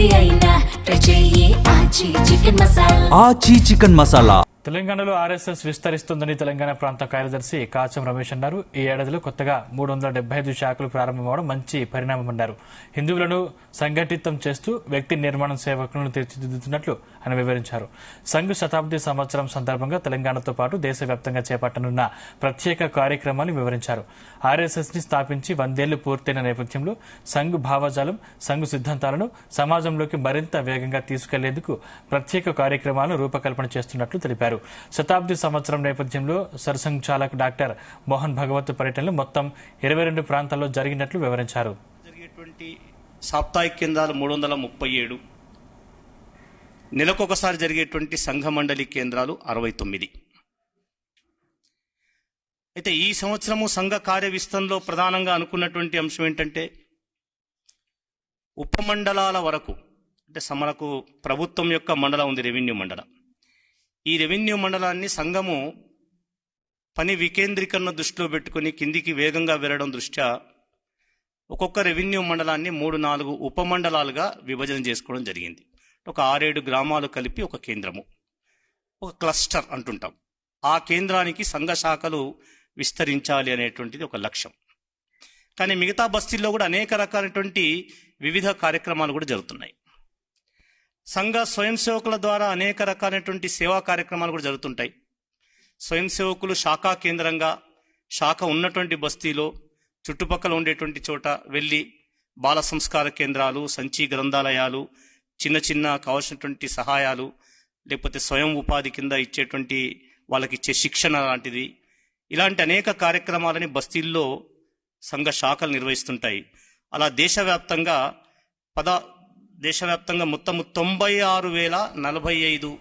ఏది అయినా ట్రై చెయ్యి ఆచి చికెన్ మసాలా. ఆచి చికెన్ మసాలా. తెలంగాణలో ఆర్ఎస్ఎస్ విస్తరిస్తుందని తెలంగాణ ప్రాంత కార్యదర్శి కాచం రమేష్ అన్నారు. ఈ ఏడాదిలో కొత్తగా 375 శాఖలు ప్రారంభమవడం మంచి పరిణామమన్నారు. హిందువులను సంఘటితం చేస్తూ వ్యక్తి నిర్మాణ సేవకులను తీర్చిదిద్దుతున్నట్లు ఆయన వివరించారు. సంఘ్ శతాబ్ది సంవత్సరం సందర్భంగా తెలంగాణతో పాటు దేశవ్యాప్తంగా చేపట్టనున్న ప్రత్యేక కార్యక్రమాన్ని వివరించారు. ఆర్ఎస్ఎస్ ని స్థాపించి 100 ఏళ్లు పూర్తయిన నేపథ్యంలో సంఘ్ భావజాలం, సంఘ్ సిద్ధాంతాలను సమాజంలోకి మరింత వేగంగా తీసుకెళ్లేందుకు ప్రత్యేక కార్యక్రమాలను రూపకల్పన చేస్తున్నట్లు తెలిపారు. శతాబ్ది సంవత్సరం నేపథ్యంలో సర్సంఘ్ చాలక్ డాక్టర్ మోహన్ భగవత్ పర్యటనలు మొత్తం 22 ప్రాంతాల్లో జరిగినట్లు వివరించారు. జరిగేటువంటి సాప్తాహిక కేంద్రాలు 337, నెలకొకసారి జరిగేటువంటి సంఘ మండలి కేంద్రాలు 69. అయితే ఈ సంవత్సరము సంఘ కార్య విస్తరణలో ప్రధానంగా అనుకున్నటువంటి అంశం ఏంటంటే ఉపమండలాల వరకు, అంటే మనకు ప్రభుత్వం యొక్క మండలం ఉంది, రెవెన్యూ మండలం. ఈ రెవెన్యూ మండలాన్ని సంఘము పని వికేంద్రీకరణ దృష్టిలో పెట్టుకుని కిందికి వేగంగా వెళ్ళడం దృష్ట్యా ఒక్కొక్క రెవెన్యూ మండలాన్ని 3-4 ఉపమండలాలుగా విభజన చేసుకోవడం జరిగింది. ఒక 6-7 గ్రామాలు కలిపి ఒక కేంద్రము, ఒక క్లస్టర్ అంటుంటాం. ఆ కేంద్రానికి సంఘ శాఖలు విస్తరించాలి అనేటువంటిది ఒక లక్ష్యం. కానీ మిగతా బస్తీల్లో కూడా అనేక రకాలైనటువంటి వివిధ కార్యక్రమాలు కూడా జరుగుతున్నాయి. సంఘ స్వయం సేవకుల ద్వారా అనేక రకాలైనటువంటి సేవా కార్యక్రమాలు కూడా జరుగుతుంటాయి. స్వయం సేవకులు శాఖా కేంద్రంగా, శాఖ ఉన్నటువంటి బస్తీలో చుట్టుపక్కల ఉండేటువంటి చోట వెళ్ళి బాల సంస్కార కేంద్రాలు, సంచి గ్రంథాలయాలు, చిన్న చిన్న కావాల్సినటువంటి సహాయాలు, లేకపోతే స్వయం ఉపాధి కింద ఇచ్చేటువంటి వాళ్ళకి ఇచ్చే శిక్షణ లాంటిది, ఇలాంటి అనేక కార్యక్రమాలని బస్తీల్లో సంఘ శాఖలు నిర్వహిస్తుంటాయి. అలా దేశవ్యాప్తంగా మొత్తం 96,045